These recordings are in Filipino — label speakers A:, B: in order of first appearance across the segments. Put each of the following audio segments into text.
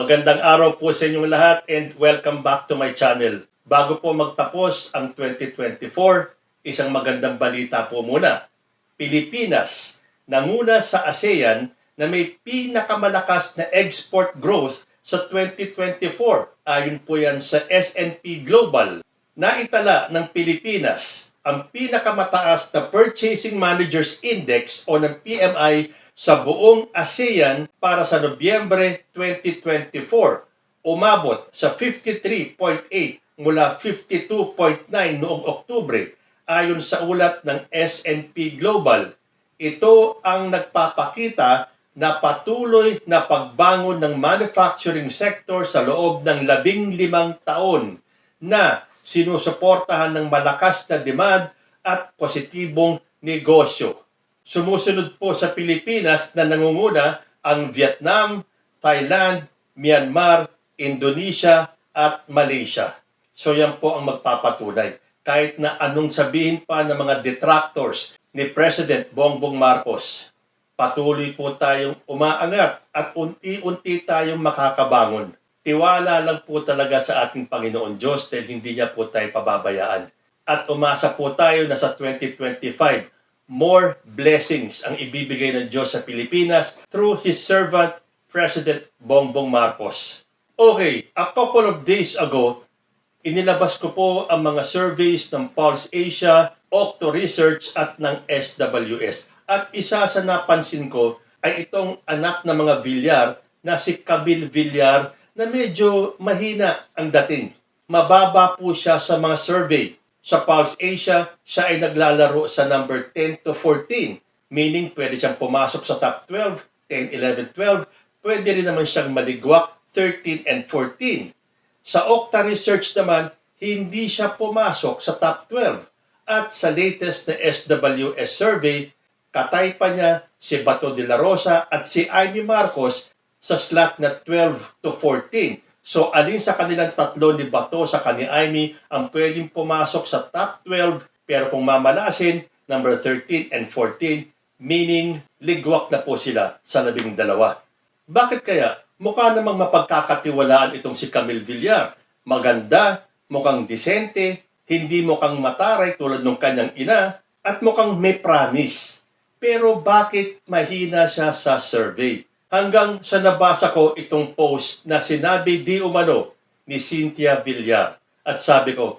A: Magandang araw po sa inyong lahat and welcome back to my channel. Bago po magtapos ang 2024, isang magandang balita po muna. Pilipinas nanguna sa ASEAN na may pinakamalakas na export growth sa 2024. Ayon po yan sa S&P Global. Naitala ng Pilipinas ang pinakamataas na Purchasing Managers Index o ng PMI sa buong ASEAN para sa Nobyembre 2024. Umabot sa 53.8 mula 52.9 noong Oktubre ayon sa ulat ng S&P Global. Ito ang nagpapakita na patuloy na pagbangon ng manufacturing sector sa loob ng 15 taon na sinusuportahan ng malakas na demand at positibong negosyo. Sumusunod po sa Pilipinas na nangunguna ang Vietnam, Thailand, Myanmar, Indonesia at Malaysia. So yan po ang magpapatunay. Kahit na anong sabihin pa ng mga detractors ni President Bongbong Marcos, patuloy po tayong umaangat at unti-unti tayong makakabangon. Tiwala lang po talaga sa ating Panginoon Diyos dahil hindi niya po tayo pababayaan. At umasa po tayo na sa 2025, more blessings ang ibibigay ng Diyos sa Pilipinas through His servant, President Bongbong Marcos. Okay, a couple of days ago, inilabas ko po ang mga surveys ng Pulse Asia, Octo Research at ng SWS. At isa sa napansin ko ay itong anak ng mga Villar na si Camille Villar na medyo mahina ang dating. Mababa po siya sa mga survey. Sa Pulse Asia, siya ay naglalaro sa number 10 to 14. Meaning, pwede siyang pumasok sa top 12, 10, 11, 12. Pwede rin naman siyang maligwak 13 and 14. Sa Octa Research naman, hindi siya pumasok sa top 12. At sa latest na SWS survey, katay pa niya si Bato de la Rosa at si Amy Marcos sa slot na 12 to 14. So, alin sa kanilang tatlo ni Bato sa ni Amy ang pwedeng pumasok sa top 12, pero kung mamalasin, number 13 and 14, meaning ligwak na po sila sa 12. Bakit kaya? Mukha namang mapagkakatiwalaan itong si Camille Villar. Maganda, mukhang disente, hindi mukhang mataray tulad ng kanyang ina, at mukhang may promise. Pero bakit mahina siya sa survey? Hanggang sa nabasa ko itong post na sinabi di umano ni Cynthia Villar. At sabi ko,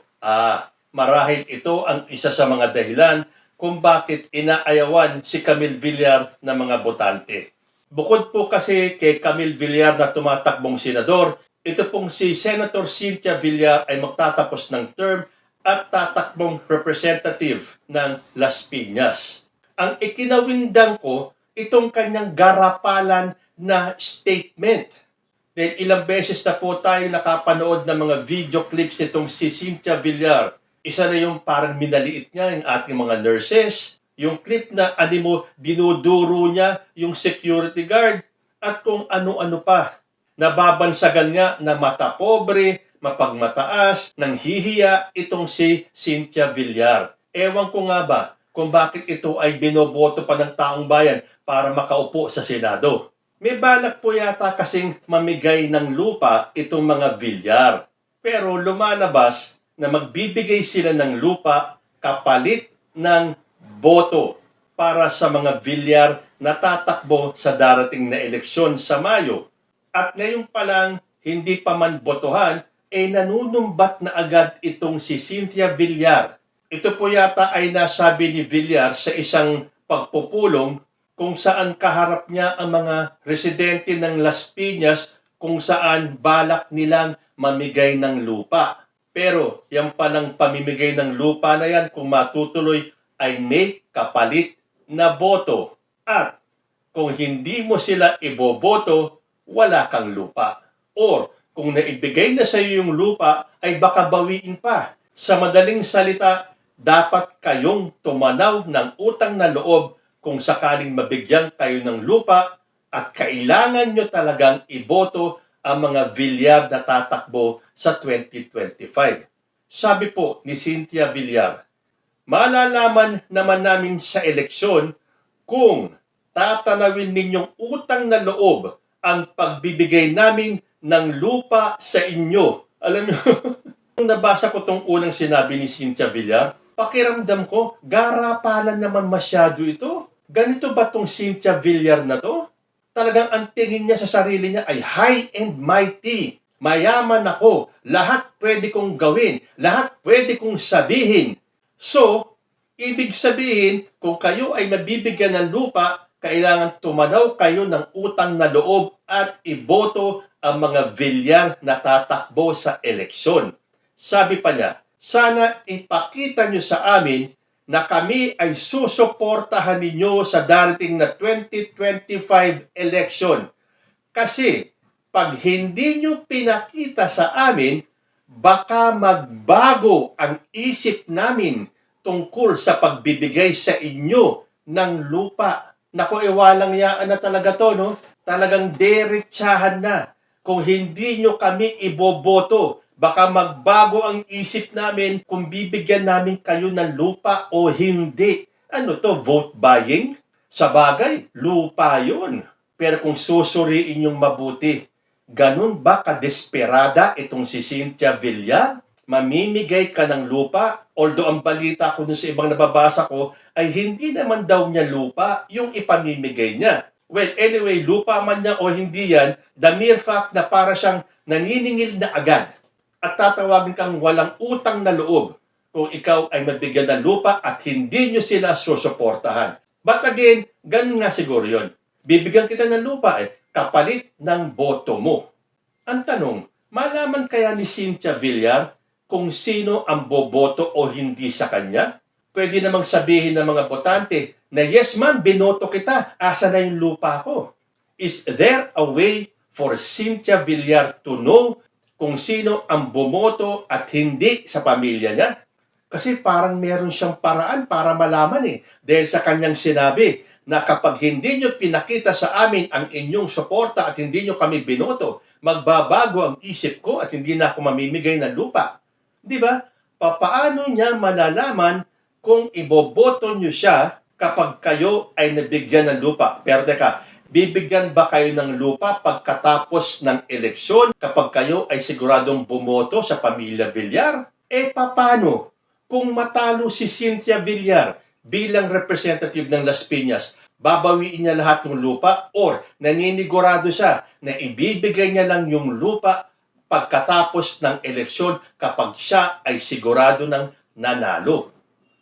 A: marahil ito ang isa sa mga dahilan kung bakit inaayawan si Camille Villar ng mga botante. Bukod po kasi kay Camille Villar na tumatakbong senador, ito pong si Senator Cynthia Villar ay magtatapos ng term at tatakbong representative ng Las Piñas. Ang ikinawindang ko, itong kanyang garapalan na statement. Dahil ilang beses na po tayo nakapanood ng mga video clips nitong si Cynthia Villar. Isa na yung parang minaliit niya yung ating mga nurses, yung clip na dinuduro niya yung security guard, at kung ano-ano pa. Nababansagan niya na mata pobre, mapagmataas, nang hihiya itong si Cynthia Villar. Ewan ko nga ba kung bakit ito ay binoboto pa ng taong bayan para makaupo sa Senado. May balak po yata kasing mamigay ng lupa itong mga Villar. Pero lumalabas na magbibigay sila ng lupa kapalit ng boto para sa mga Villar na tatakbo sa darating na eleksyon sa Mayo. At ngayon pa lang, hindi pa man botohan, nanunumbat na agad itong si Cynthia Villar. Ito po yata ay nasabi ni Villar sa isang pagpupulong kung saan kaharap niya ang mga residente ng Las Piñas kung saan balak nilang mamigay ng lupa. Pero yan palang pamimigay ng lupa na yan kung matutuloy ay may kapalit na boto. At kung hindi mo sila iboboto, wala kang lupa. Or kung naibigay na sa iyo yung lupa, ay baka bawiin pa. Sa madaling salita, dapat kayong tumanaw ng utang na loob kung sakaling mabigyan kayo ng lupa at kailangan nyo talagang iboto ang mga Villar na tatakbo sa 2025. Sabi po ni Cynthia Villar, malalaman naman namin sa eleksyon kung tatanawin ninyong utang na loob ang pagbibigay namin ng lupa sa inyo. Alam niyo, nung nabasa ko tong unang sinabi ni Cynthia Villar, pakiramdam ko, garapalan naman masyado ito. Ganito ba tong Cynthia Villar na to? Talagang ang tingin niya sa sarili niya ay high and mighty. Mayaman ako. Lahat pwede kong gawin. Lahat pwede kong sabihin. So, ibig sabihin, kung kayo ay mabibigyan ng lupa, kailangan tumanaw kayo ng utang na loob at iboto ang mga Villar na tatakbo sa eleksyon. Sabi pa niya, sana ipakita niyo sa amin na kami ay susuportahan ninyo sa darating na 2025 election. Kasi pag hindi nyo pinakita sa amin, baka magbago ang isip namin tungkol sa pagbibigay sa inyo ng lupa. Naku, walang yaan na talaga to, no? Talagang derechahan na. Kung hindi nyo kami iboboto, baka magbago ang isip namin kung bibigyan namin kayo ng lupa o hindi. Ano to, vote buying? Sa bagay, lupa yun. Pero kung susuriin yung mabuti, ganun ba kadesperada itong si Cynthia Villar? Mamimigay ka ng lupa? Although ang balita ko dun sa ibang nababasa ko ay hindi naman daw niya lupa yung ipamimigay niya. Well, anyway, lupa man niya o hindi yan, the mere fact na para siyang naniningil na agad at tatawagin kang walang utang na loob kung ikaw ay mabigyan ng lupa at hindi nyo sila susuportahan. But again, ganun nga siguro yun. Bibigyan kita ng lupa kapalit ng boto mo. Ang tanong, malaman kaya ni Cynthia Villar kung sino ang boboto o hindi sa kanya? Pwede namang sabihin ng mga botante na yes ma'am, binoto kita, asa na yung lupa ko? Is there a way for Cynthia Villar to know kung sino ang bumoto at hindi sa pamilya niya? Kasi parang meron siyang paraan para malaman dahil sa kanyang sinabi na kapag hindi nyo pinakita sa amin ang inyong suporta at hindi nyo kami binoto, magbabago ang isip ko at hindi na ako mamimigay ng lupa. Di ba? Paano niya malalaman kung iboboto nyo siya kapag kayo ay nabigyan ng lupa? Pero teka, bibigyan ba kayo ng lupa pagkatapos ng eleksyon kapag kayo ay siguradong bumoto sa pamilya Villar? Paano kung matalo si Cynthia Villar bilang representative ng Las Piñas? Babawiin niya lahat ng lupa or naninigurado siya na ibibigay niya lang yung lupa pagkatapos ng eleksyon kapag siya ay sigurado ng nanalo?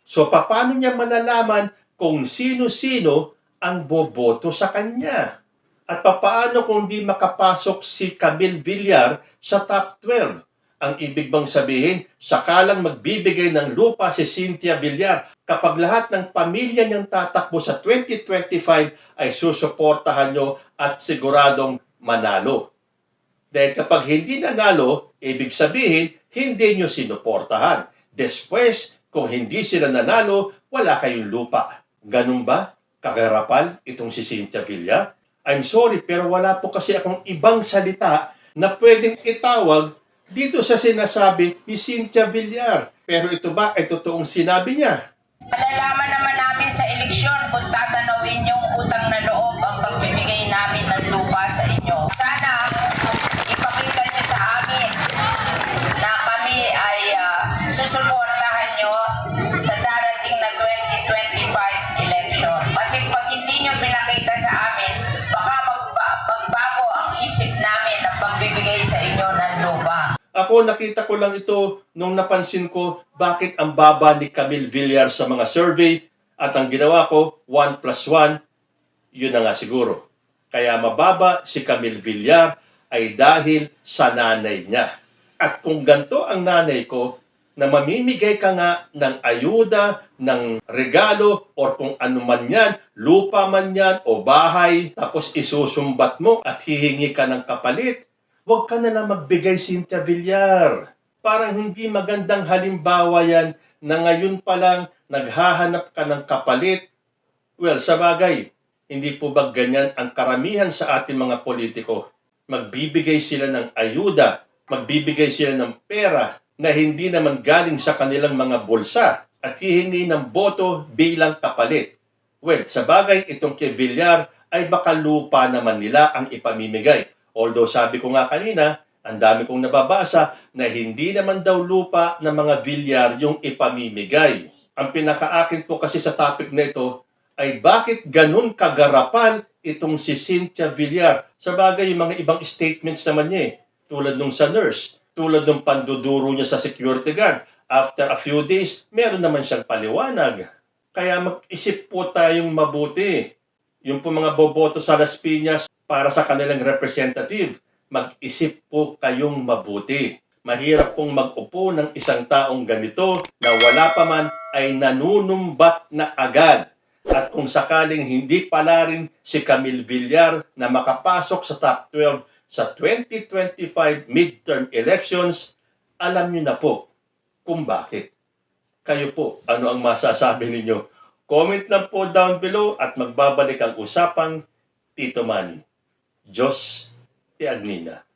A: So, paano niya malalaman kung sino-sino ang boboto sa kanya? At paano kung di makapasok si Camille Villar sa top 12? Ang ibig bang sabihin, sakalang magbibigay ng lupa si Cynthia Villar kapag lahat ng pamilya niyang tatakbo sa 2025 ay susuportahan nyo at siguradong manalo? Dahil kapag hindi nanalo, ibig sabihin, hindi nyo sinuportahan. Después, kung hindi sila nanalo, wala kayong lupa. Ganun ba? Kagarapal itong si Cynthia Villar? I'm sorry, pero wala po kasi akong ibang salita na pwedeng itawag dito sa sinasabi ni Cynthia Villar. Pero ito ba ay totoong sinabi niya?
B: Malalaman naman namin sa eleksyon kung tatanawin yung utang na loob ang pagbibigay namin ng lupa sa inyo. Sana ipakita niyo sa amin na kami ay susuportahan niyo sa darating na 2025 election. Kasi pag hindi niyo pinakita sa amin, baka magbago ang isip namin na pagbibigay sa inyo ng lupa.
A: Ako, nakita ko lang ito nung napansin ko bakit ang baba ni Camille Villar sa mga survey at ang ginawa ko, 1 plus 1, yun na nga siguro. Kaya mababa si Camille Villar ay dahil sa nanay niya. At kung ganito ang nanay ko, na mamimigay ka nga ng ayuda, ng regalo, or kung ano man yan, lupa man yan o bahay, tapos isusumbat mo at hihingi ka ng kapalit, huwag ka na lang magbigay, Cynthia Villar. Parang hindi magandang halimbawa yan na ngayon pa lang naghahanap ka ng kapalit. Well, sa bagay, hindi po ba ganyan ang karamihan sa ating mga politiko? Magbibigay sila ng ayuda, magbibigay sila ng pera na hindi naman galing sa kanilang mga bulsa at hihingi ng boto bilang kapalit. Well, sa bagay, itong kay Villar ay baka lupa naman nila ang ipamimigay. Although sabi ko nga kanina, ang dami kong nababasa na hindi naman daw lupa ng mga Villar yung ipamimigay. Ang pinakaakin po kasi sa topic na ito ay bakit ganun kagarapan itong si Cynthia Villar. Sa bagay, yung mga ibang statements naman niya tulad nung sa nurse, tulad nung panduduro niya sa security guard. After a few days, meron naman siyang paliwanag. Kaya mag-isip po tayong mabuti. Yung po mga boboto sa Las Piñas para sa kanilang representative, mag-isip po kayong mabuti. Mahirap pong mag-upo ng isang taong ganito na wala pa man ay nanunumbat na agad. At kung sakaling hindi pala rin si Camille Villar na makapasok sa top 12 sa 2025 midterm elections, alam niyo na po kung bakit. Kayo po, ano ang masasabi ninyo? Comment lang po down below at magbabalik ang usapang Tito Manny. Diyos te Agnina.